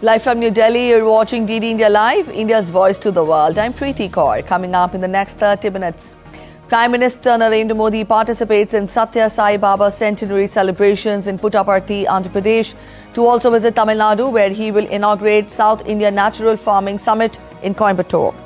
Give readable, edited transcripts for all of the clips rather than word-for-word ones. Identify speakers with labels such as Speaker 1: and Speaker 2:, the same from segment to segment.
Speaker 1: Live from New Delhi, you're watching DD India Live, India's voice to the world. I'm Preeti Kaur. Coming up in the next 30 minutes, Prime Minister Narendra Modi participates in Satya Sai Baba centenary celebrations in Puttaparthi, Andhra Pradesh, to also visit Tamil Nadu, where he will inaugurate South India Natural Farming Summit in Coimbatore.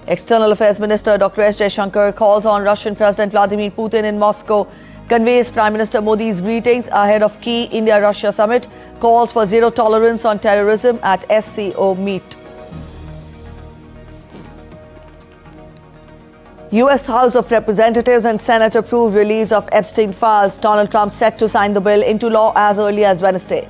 Speaker 1: External Affairs Minister Dr. S. Jaishankar calls on Russian President Vladimir Putin in Moscow, conveys Prime Minister Modi's greetings ahead of key India-Russia summit, calls for zero tolerance on terrorism at SCO meet. US House of Representatives and Senate approved release of Epstein files. Donald Trump set to sign the bill into law as early as Wednesday.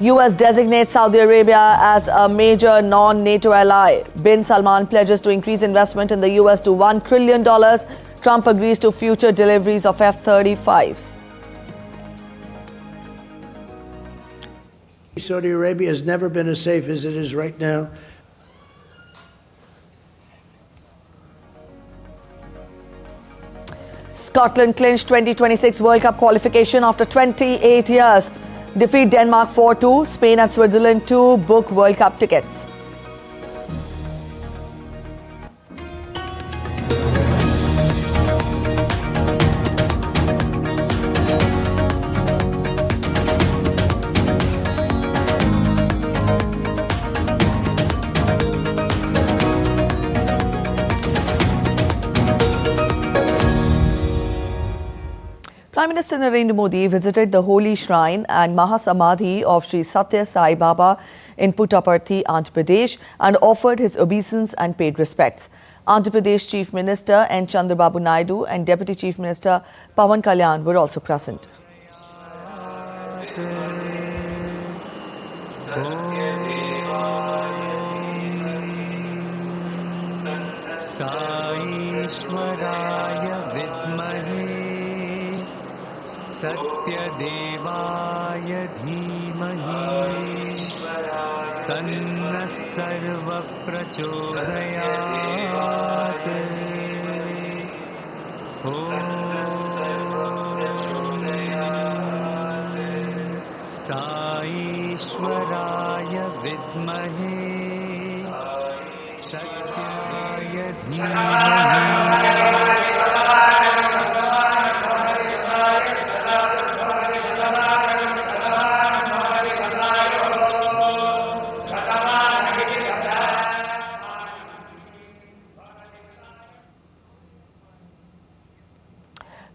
Speaker 1: US designates Saudi Arabia as a major non-NATO ally. Bin Salman pledges to increase investment in the US to $1 trillion. Trump agrees to future deliveries of F-35s.
Speaker 2: Saudi Arabia has never been as safe as it is right now.
Speaker 1: Scotland clinched 2026 World Cup qualification after 28 years. Defeat Denmark 4-2, Spain and Switzerland 2 book World Cup tickets. Prime Minister Narendra Modi visited the holy shrine and Mahasamadhi of Sri Satya Sai Baba in Puttaparthi, Andhra Pradesh, and offered his obeisance and paid respects. Andhra Pradesh Chief Minister N. Chandrababu Naidu and Deputy Chief Minister Pawan Kalyan were also present.
Speaker 3: सत्यदेवाय धीमहि तन्नः सर्वप्रचोदयात् साईश्वराय विद्महे सत्याय धीमहि.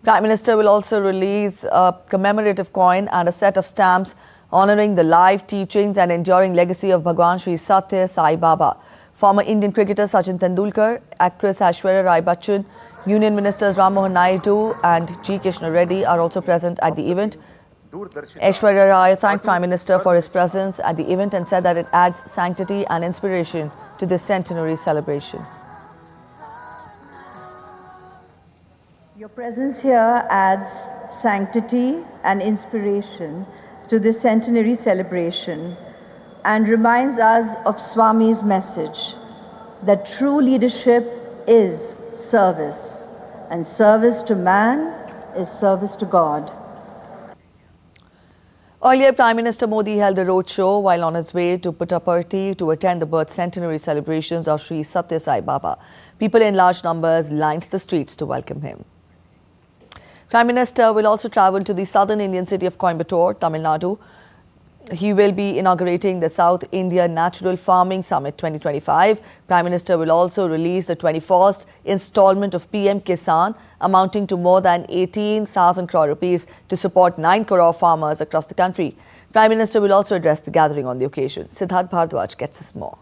Speaker 1: Prime Minister will also release a commemorative coin and a set of stamps honouring the life, teachings and enduring legacy of Bhagwan Sri Satya Sai Baba. Former Indian cricketer Sachin Tendulkar, actress Aishwarya Rai Bachchan, Union Ministers Ram Mohan Naidu and G. Krishna Reddy are also present at the event. Aishwarya Rai thanked Prime Minister for his presence at the event and said that it adds sanctity and inspiration to this centenary celebration.
Speaker 4: Your presence here adds sanctity and inspiration to this centenary celebration and reminds us of Swami's message that true leadership is service, and service to man is service to God.
Speaker 1: Earlier, Prime Minister Modi held a roadshow while on his way to Puttaparthi to attend the birth centenary celebrations of Sri Satya Sai Baba. People in large numbers lined the streets to welcome him. Prime Minister will also travel to the southern Indian city of Coimbatore, Tamil Nadu. He will be inaugurating the South India Natural Farming Summit 2025. Prime Minister will also release the 21st installment of PM Kisan, amounting to more than 18,000 crore rupees to support 9 crore farmers across the country. Prime Minister will also address the gathering on the occasion. Siddharth Bhardwaj gets us more.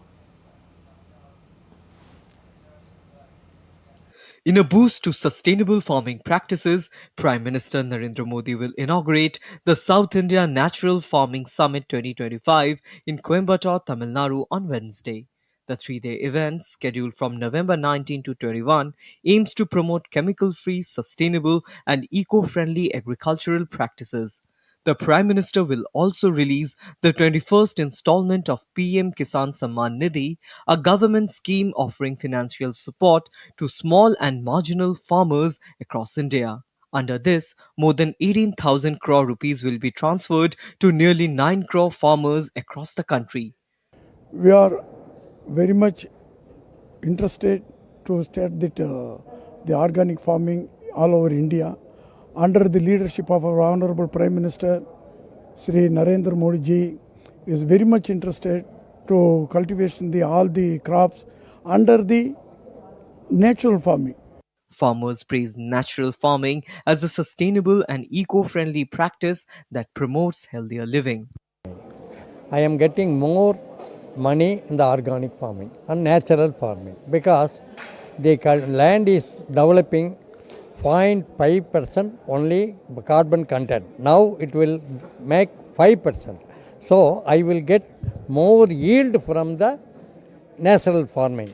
Speaker 5: In a boost to sustainable farming practices, Prime Minister Narendra Modi will inaugurate the South India Natural Farming Summit 2025 in Coimbatore, Tamil Nadu on Wednesday. The three-day event, scheduled from November 19 to 21, aims to promote chemical-free, sustainable and eco-friendly agricultural practices. The Prime Minister will also release the 21st installment of PM Kisan Samman Nidhi, a government scheme offering financial support to small and marginal farmers across India. Under this, more than 18,000 crore rupees will be transferred to nearly 9 crore farmers across the country.
Speaker 6: We are very much interested to start the organic farming all over India under the leadership of our Honorable Prime Minister Sri Narendra Modi ji is very much interested to cultivation all the crops under the natural farming.
Speaker 5: Farmers praise natural farming as a sustainable and eco-friendly practice that promotes healthier living.
Speaker 7: I am getting more money in the organic farming and natural farming because the land is developing 0.5% only carbon content. Now it will make 5%. So I will get more yield from the natural farming.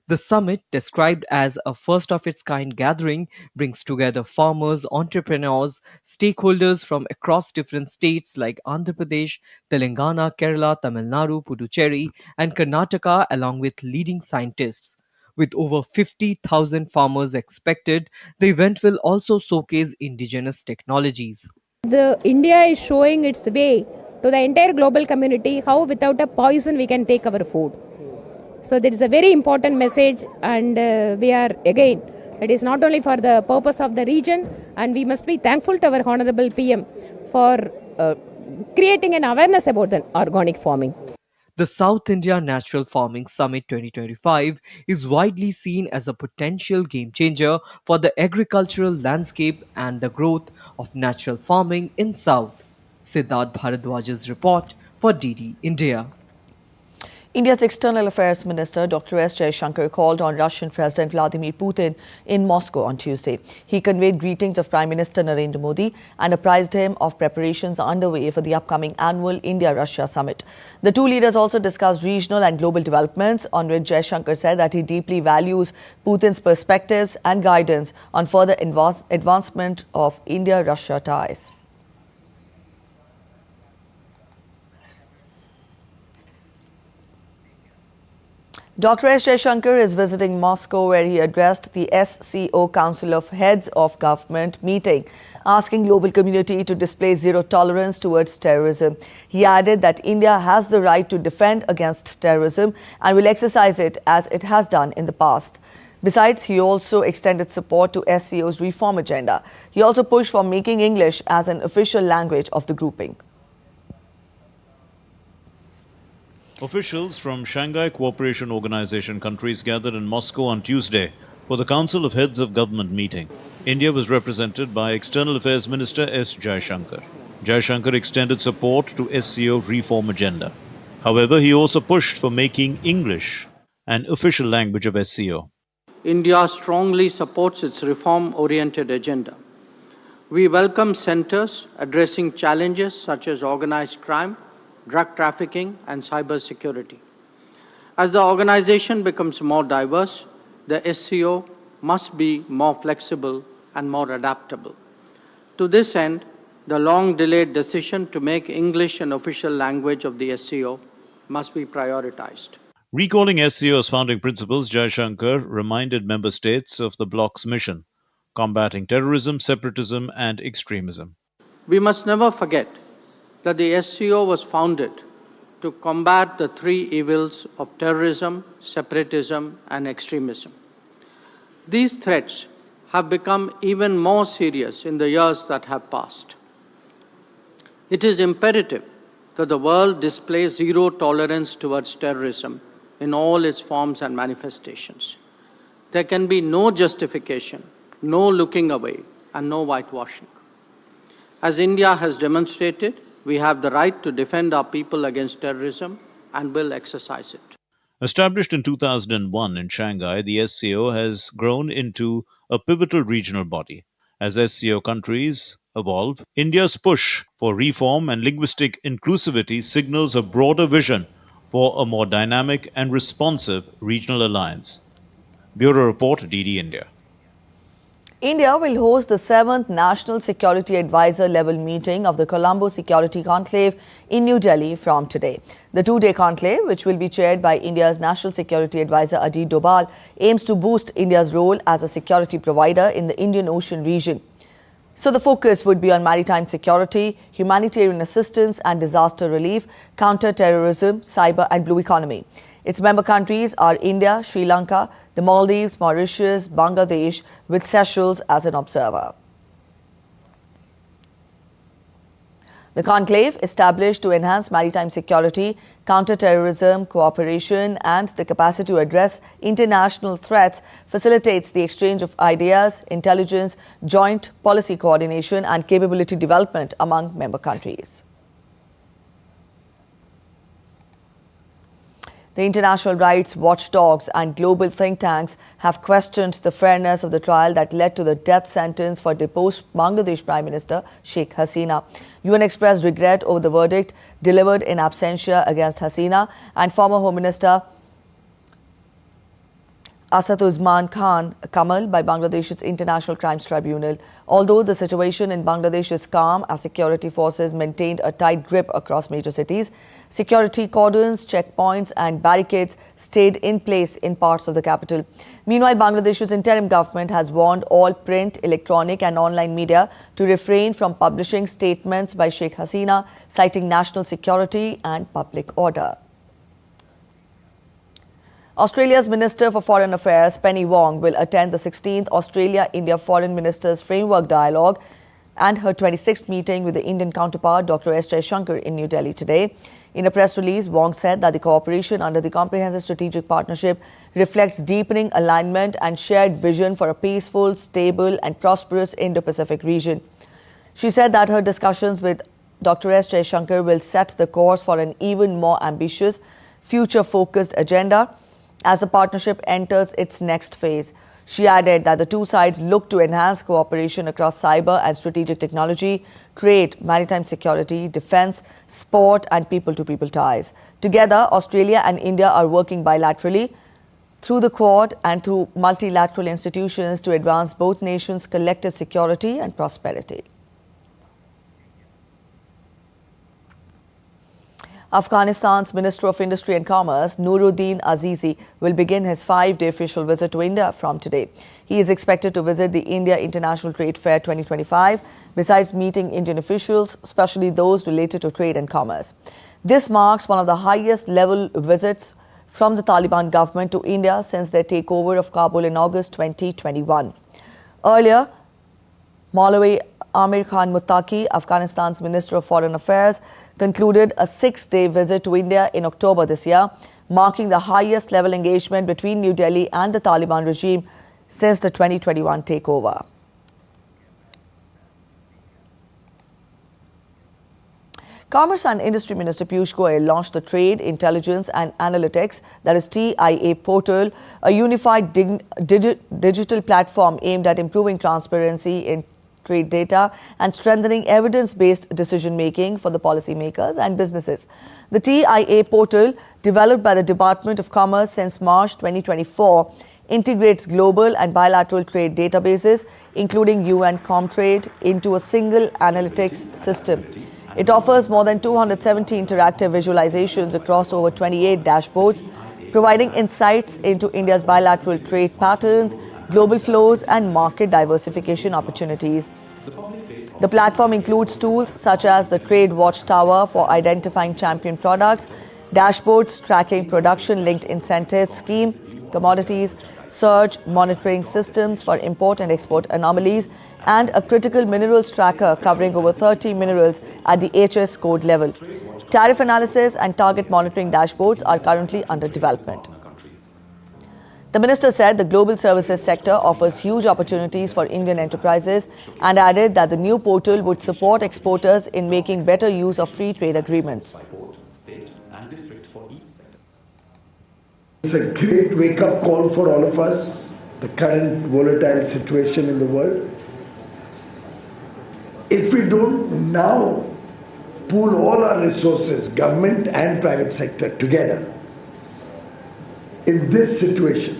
Speaker 5: The summit, described as a first of its kind gathering, brings together farmers, entrepreneurs, stakeholders from across different states like Andhra Pradesh, Telangana, Kerala, Tamil Nadu, Puducherry, and Karnataka, along with leading scientists. With over 50,000 farmers expected, the event will also showcase indigenous technologies.
Speaker 8: India is showing its way to the entire global community how without a poison we can take our food. So there is a very important message, and we are again, it is not only for the purpose of the region, and we must be thankful to our Honorable PM for creating an awareness about the organic farming.
Speaker 5: The South India Natural Farming Summit 2025 is widely seen as a potential game changer for the agricultural landscape and the growth of natural farming in South. Siddharth Bharadwaj's report for DD India.
Speaker 1: India's External Affairs Minister Dr. S. Jaishankar called on Russian President Vladimir Putin in Moscow on Tuesday. He conveyed greetings of Prime Minister Narendra Modi and apprised him of preparations underway for the upcoming annual India-Russia summit. The two leaders also discussed regional and global developments, on which Jaishankar said that he deeply values Putin's perspectives and guidance on further advancement of India-Russia ties. Dr. S. Jaishankar is visiting Moscow, where he addressed the SCO Council of Heads of Government meeting, asking global community to display zero tolerance towards terrorism. He added that India has the right to defend against terrorism and will exercise it as it has done in the past. Besides, he also extended support to SCO's reform agenda. He also pushed for making English as an official language of the grouping.
Speaker 9: Officials from Shanghai Cooperation Organization countries gathered in Moscow on Tuesday for the Council of Heads of Government meeting. India was represented by External Affairs Minister S. Jaishankar. Jaishankar extended support to SCO reform agenda. However, he also pushed for making English an official language of SCO.
Speaker 10: India strongly supports its reform-oriented agenda. We welcome centers addressing challenges such as organized crime, drug trafficking, and cyber security. As the organization becomes more diverse, the SCO must be more flexible and more adaptable. To this end, the long-delayed decision to make English an official language of the SCO must be prioritized.
Speaker 9: Recalling SCO's founding principles, Jaishankar reminded member states of the bloc's mission, combating terrorism, separatism, and extremism.
Speaker 10: We must never forget that the SCO was founded to combat the three evils of terrorism, separatism, and extremism. These threats have become even more serious in the years that have passed. It is imperative that the world display zero tolerance towards terrorism in all its forms and manifestations. There can be no justification, no looking away, and no whitewashing. As India has demonstrated, we have the right to defend our people against terrorism and will exercise it.
Speaker 9: Established in 2001 in Shanghai, the SCO has grown into a pivotal regional body. As SCO countries evolve, India's push for reform and linguistic inclusivity signals a broader vision for a more dynamic and responsive regional alliance. Bureau Report, DD India.
Speaker 1: India will host the 7th National Security Advisor level meeting of the Colombo Security Conclave in New Delhi from today. The two-day conclave, which will be chaired by India's National Security Advisor Ajit Doval, aims to boost India's role as a security provider in the Indian Ocean region. So the focus would be on maritime security, humanitarian assistance and disaster relief, counter-terrorism, cyber and blue economy. Its member countries are India, Sri Lanka, the Maldives, Mauritius, Bangladesh, with Seychelles as an observer. The conclave, established to enhance maritime security, counter-terrorism, cooperation and the capacity to address international threats, facilitates the exchange of ideas, intelligence, joint policy coordination and capability development among member countries. The international rights watchdogs and global think tanks have questioned the fairness of the trial that led to the death sentence for deposed Bangladesh Prime Minister Sheikh Hasina. UN expressed regret over the verdict delivered in absentia against Hasina and former Home Minister Asaduzzaman Khan Kamal by Bangladesh's International Crimes Tribunal. Although the situation in Bangladesh is calm as security forces maintained a tight grip across major cities, security cordons, checkpoints and barricades stayed in place in parts of the capital. Meanwhile, Bangladesh's interim government has warned all print, electronic and online media to refrain from publishing statements by Sheikh Hasina, citing national security and public order. Australia's Minister for Foreign Affairs, Penny Wong, will attend the 16th Australia-India Foreign Ministers Framework Dialogue and her 26th meeting with the Indian counterpart, Dr. S. Jaishankar, in New Delhi today. In a press release, Wong said that the cooperation under the Comprehensive Strategic Partnership reflects deepening alignment and shared vision for a peaceful, stable and prosperous Indo-Pacific region. She said that her discussions with Dr. S. Jaishankar will set the course for an even more ambitious, future-focused agenda as the partnership enters its next phase. She added that the two sides look to enhance cooperation across cyber and strategic technology, trade, maritime security, defense, sport and people-to-people ties. Together, Australia and India are working bilaterally through the Quad and through multilateral institutions to advance both nations' collective security and prosperity. Afghanistan's Minister of Industry and Commerce, Nuruddin Azizi, will begin his 5-day official visit to India from today. He is expected to visit the India International Trade Fair 2025, besides meeting Indian officials, especially those related to trade and commerce. This marks one of the highest-level visits from the Taliban government to India since their takeover of Kabul in August 2021. Earlier, Maulawi Amir Khan Muttaqi, Afghanistan's Minister of Foreign Affairs, concluded a 6-day visit to India in October this year, marking the highest-level engagement between New Delhi and the Taliban regime since the 2021 takeover. Commerce and Industry Minister Piyush Goyal launched the Trade, Intelligence and Analytics, that is TIA portal, a unified digital platform aimed at improving transparency in trade data and strengthening evidence-based decision-making for the policymakers and businesses. The TIA portal, developed by the Department of Commerce since March 2024, integrates global and bilateral trade databases, including UN Comtrade, into a single analytics system. It offers more than 270 interactive visualizations across over 28 dashboards, providing insights into India's bilateral trade patterns, global flows and market diversification opportunities. The platform includes tools such as the Trade Watchtower for identifying champion products, dashboards tracking production-linked incentive scheme, commodities, surge monitoring systems for import and export anomalies, and a critical minerals tracker covering over 30 minerals at the HS code level. Tariff analysis and target monitoring dashboards are currently under development. The minister said the global services sector offers huge opportunities for Indian enterprises and added that the new portal would support exporters in making better use of free trade agreements.
Speaker 11: It's a great wake-up call for all of us, the current volatile situation in the world. If we don't now pool all our resources, government and private sector together, in this situation,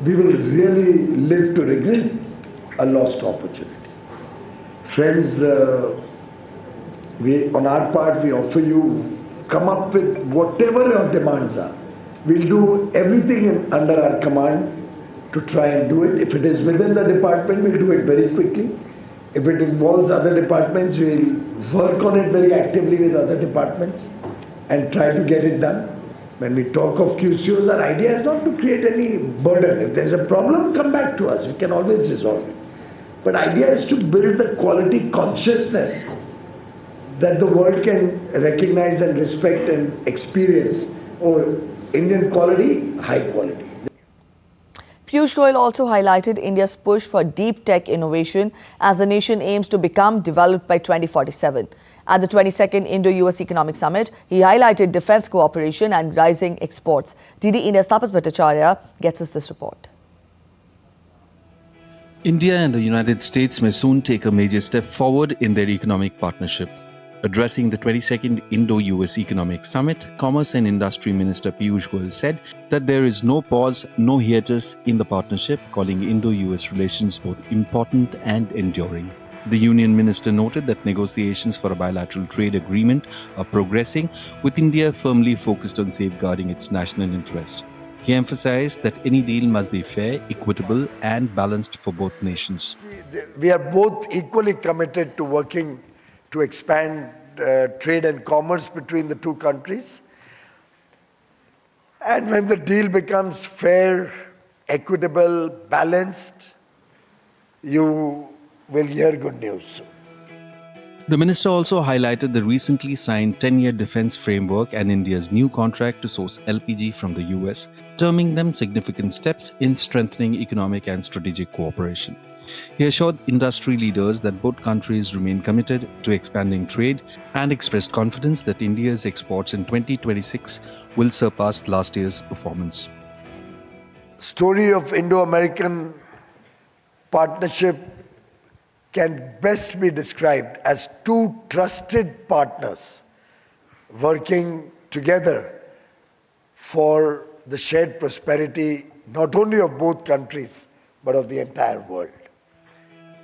Speaker 11: we will really live to regret a lost opportunity. Friends, on our part, we offer you, come up with whatever your demands are. We'll do everything under our command to try and do it. If it is within the department, we'll do it very quickly. If it involves other departments, we'll work on it very actively with other departments and try to get it done. When we talk of QCOs, our idea is not to create any burden. If there's a problem, come back to us. We can always resolve it. But idea is to build the quality consciousness that the world can recognize and respect and experience. Or Indian quality, high quality.
Speaker 1: Piyush Goyal also highlighted India's push for deep tech innovation as the nation aims to become developed by 2047. At the 22nd Indo-US Economic Summit, he highlighted defense cooperation and rising exports. DD India's Tapas Bhattacharya gets us this report.
Speaker 12: India and the United States may soon take a major step forward in their economic partnership. Addressing the 22nd Indo-US Economic Summit, Commerce and Industry Minister Piyush Goyal said that there is no pause, no hiatus in the partnership, calling Indo-US relations both important and enduring. The Union Minister noted that negotiations for a bilateral trade agreement are progressing, with India firmly focused on safeguarding its national interest. He emphasized that any deal must be fair, equitable, and balanced for both nations.
Speaker 2: We are both equally committed to working to expand trade and commerce between the two countries. And when the deal becomes fair, equitable, balanced, you will hear good news.
Speaker 12: The minister also highlighted the recently signed 10-year defense framework and India's new contract to source LPG from the US, terming them significant steps in strengthening economic and strategic cooperation. He assured industry leaders that both countries remain committed to expanding trade and expressed confidence that India's exports in 2026 will surpass last year's performance.
Speaker 2: Story of Indo-American partnership can best be described as two trusted partners working together for the shared prosperity not only of both countries but of the entire world.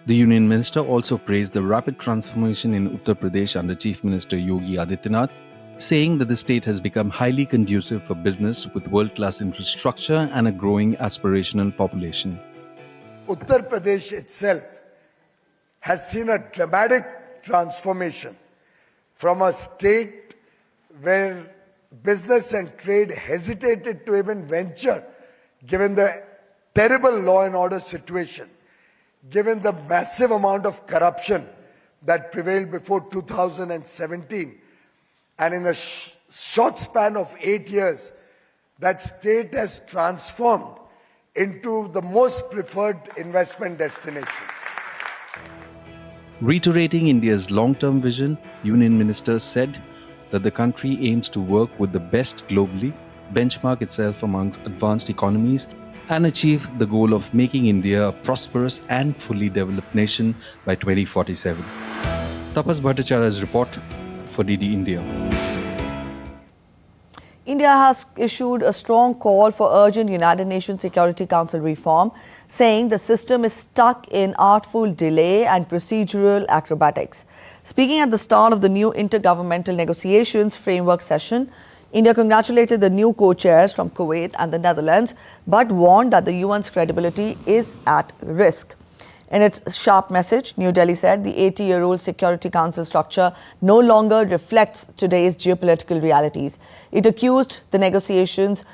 Speaker 12: The Union Minister also praised the rapid transformation in Uttar Pradesh under Chief Minister Yogi Adityanath, saying that the state has become highly conducive for business with world-class infrastructure and a growing aspirational population.
Speaker 2: Uttar Pradesh itself has seen a dramatic transformation from a state where business and trade hesitated to even venture given the terrible law and order situation, given the massive amount of corruption that prevailed before 2017. And in a short span of 8 years, that state has transformed into the most preferred investment destination.
Speaker 12: Reiterating India's long-term vision, Union Minister said that the country aims to work with the best globally, benchmark itself amongst advanced economies, and achieve the goal of making India a prosperous and fully developed nation by 2047. Tapas Bhattacharya's report for DD India.
Speaker 1: India has issued a strong call for urgent United Nations Security Council reform, saying the system is stuck in artful delay and procedural acrobatics. Speaking at the start of the new Intergovernmental Negotiations Framework session, India congratulated the new co-chairs from Kuwait and the Netherlands, but warned that the UN's credibility is at risk. In its sharp message, New Delhi said the 80-year-old Security Council structure no longer reflects today's geopolitical realities. It accused the negotiations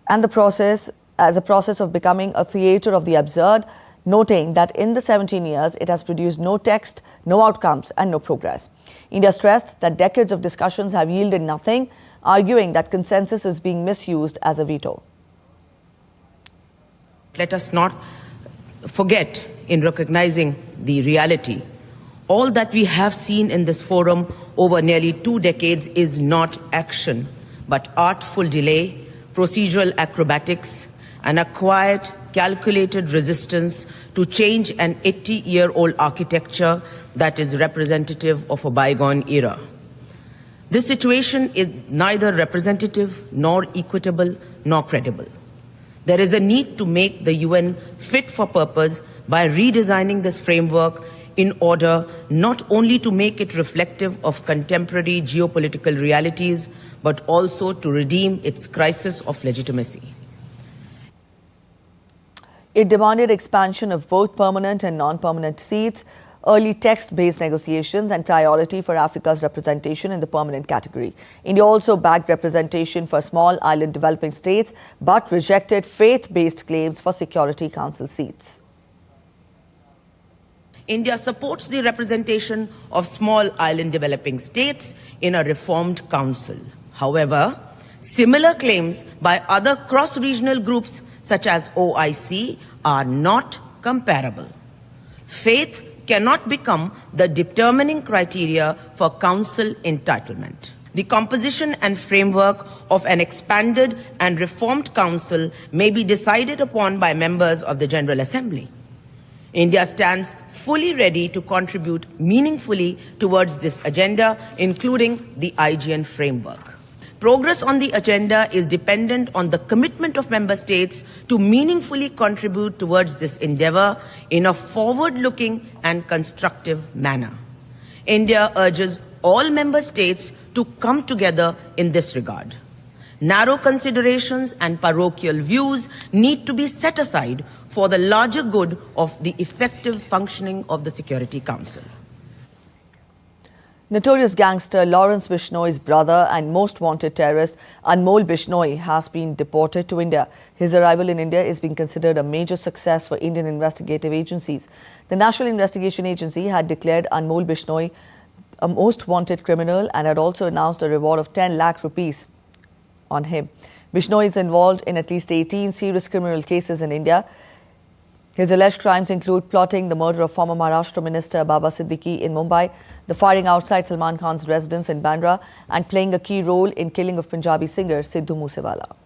Speaker 1: and the process as a process of becoming a theatre of the absurd, noting that in the 17 years it has produced no text, no outcomes and no progress. India stressed that decades of discussions have yielded nothing, arguing that consensus is being misused as a veto.
Speaker 13: Let us not forget in recognizing the reality. All that we have seen in this forum over nearly 2 decades is not action, but artful delay, procedural acrobatics, and a quiet, calculated resistance to change an 80-year-old architecture that is representative of a bygone era. This situation is neither representative nor equitable nor credible. There is a need to make the UN fit for purpose by redesigning this framework in order not only to make it reflective of contemporary geopolitical realities, but also to redeem its crisis of legitimacy.
Speaker 1: It demanded expansion of both permanent and non-permanent seats, early text-based negotiations and priority for Africa's representation in the permanent category. India also backed representation for small island developing states but rejected faith-based claims for Security Council seats.
Speaker 13: India supports the representation of small island developing states in a reformed council. However, similar claims by other cross-regional groups such as OIC are not comparable. Faith cannot become the determining criteria for council entitlement. The composition and framework of an expanded and reformed council may be decided upon by members of the General Assembly. India stands fully ready to contribute meaningfully towards this agenda, including the IGN framework. Progress on the agenda is dependent on the commitment of member states to meaningfully contribute towards this endeavor in a forward-looking and constructive manner. India urges all member states to come together in this regard. Narrow considerations and parochial views need to be set aside for the larger good of the effective functioning of the Security Council.
Speaker 1: Notorious gangster Lawrence Bishnoi's brother and most wanted terrorist Anmol Bishnoi has been deported to India. His arrival in India is being considered a major success for Indian investigative agencies. The National Investigation Agency had declared Anmol Bishnoi a most wanted criminal and had also announced a reward of 10 lakh rupees on him. Bishnoi is involved in at least 18 serious criminal cases in India. His alleged crimes include plotting the murder of former Maharashtra Minister Baba Siddiqui in Mumbai, the firing outside Salman Khan's residence in Bandra, and playing a key role in killing of Punjabi singer Sidhu Moosewala.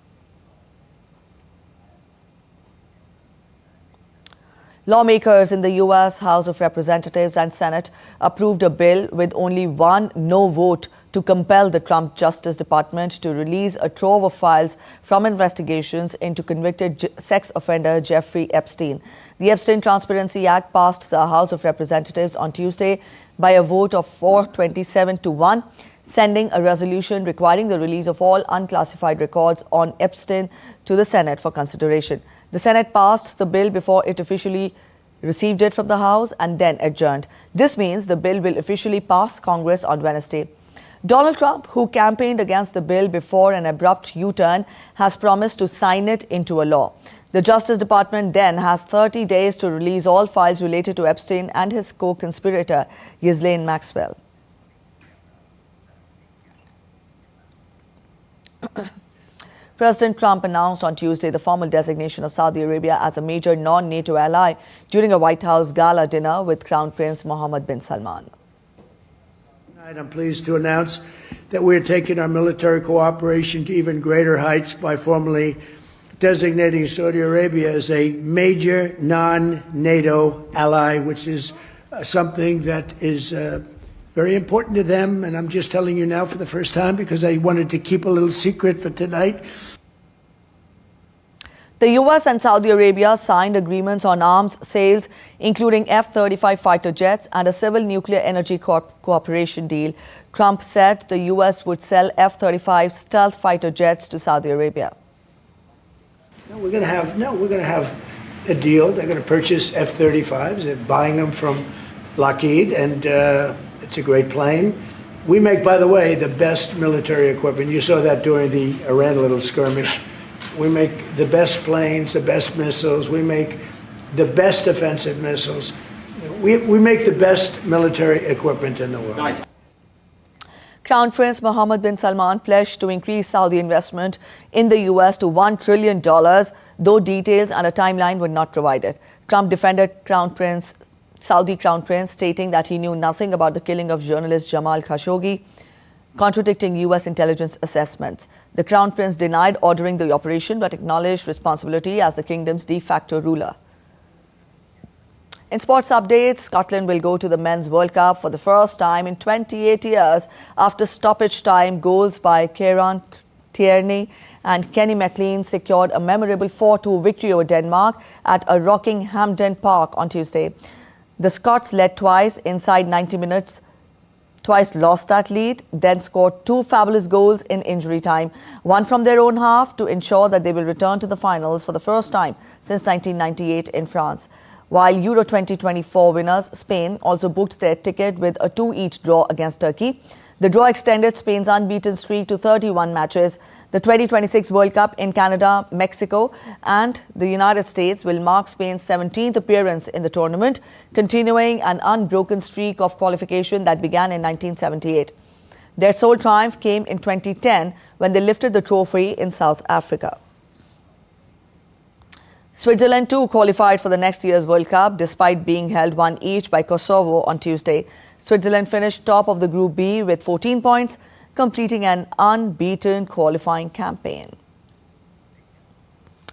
Speaker 1: Lawmakers in the US House of Representatives and Senate approved a bill with only one no vote to compel the Trump Justice Department to release a trove of files from investigations into convicted sex offender Jeffrey Epstein. The Epstein Transparency Act passed the House of Representatives on Tuesday by a vote of 427 to 1, sending a resolution requiring the release of all unclassified records on Epstein to the Senate for consideration. The Senate passed the bill before it officially received it from the House and then adjourned. This means the bill will officially pass Congress on Wednesday. Donald Trump, who campaigned against the bill before an abrupt U-turn, has promised to sign it into a law. The Justice Department then has 30 days to release all files related to Epstein and his co-conspirator, Ghislaine Maxwell. President Trump announced on Tuesday the formal designation of Saudi Arabia as a major non-NATO ally during a White House gala dinner with Crown Prince Mohammed bin Salman.
Speaker 11: I'm pleased to announce that we're taking our military cooperation to even greater heights by formally designating Saudi Arabia as a major non-NATO ally, which is something that is very important to them. And I'm just telling you now for the first time because I wanted to keep a little secret for tonight.
Speaker 1: The US and Saudi Arabia signed agreements on arms sales, including F-35 fighter jets and a civil nuclear energy cooperation deal. Trump said the US would sell F-35 stealth fighter jets to Saudi Arabia.
Speaker 11: No, we're going to have a deal. They're going to purchase F-35s. They're buying them from Lockheed, and it's a great plane. We make, by the way, the best military equipment. You saw that during the Iran little skirmish. We make the best planes, the best missiles. We make the best offensive missiles. We make the best military equipment in the world. Nice.
Speaker 1: Crown Prince Mohammed bin Salman pledged to increase Saudi investment in the US to $1 trillion, though details and a timeline were not provided. Trump defended Saudi Crown Prince, stating that he knew nothing about the killing of journalist Jamal Khashoggi, contradicting US intelligence assessments. The Crown Prince denied ordering the operation but acknowledged responsibility as the kingdom's de facto ruler. In sports updates, Scotland will go to the Men's World Cup for the first time in 28 years after stoppage time goals by Kieran Tierney and Kenny McLean secured a memorable 4-2 victory over Denmark at a rocking Hampden Park on Tuesday. The Scots led twice inside 90 minutes, twice lost that lead, then scored 2 fabulous goals in injury time, one from their own half to ensure that they will return to the finals for the first time since 1998 in France. While Euro 2024 winners Spain also booked their ticket with a 2-each draw against Turkey. The draw extended Spain's unbeaten streak to 31 matches. The 2026 World Cup in Canada, Mexico and the United States will mark Spain's 17th appearance in the tournament, continuing an unbroken streak of qualification that began in 1978. Their sole triumph came in 2010 when they lifted the trophy in South Africa. Switzerland too qualified for the next year's World Cup despite being held 1 each by Kosovo on Tuesday. Switzerland finished top of the Group B with 14 points, completing an unbeaten qualifying campaign.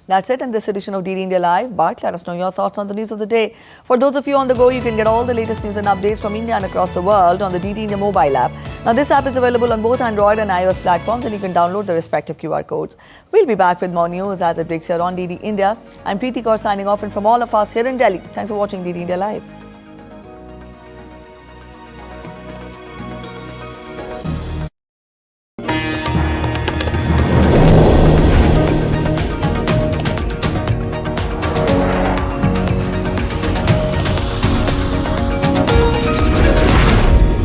Speaker 1: That's it in this edition of DD India Live, but let us know your thoughts on the news of the day. For those of you on the go, you can get all the latest news and updates from India and across the world on the DD India mobile app. Now, this app is available on both Android and iOS platforms, and you can download the respective QR codes. We'll be back with more news as it breaks here on DD India. I'm Preeti Kaur signing off, and from all of us here in Delhi, thanks for watching DD India Live.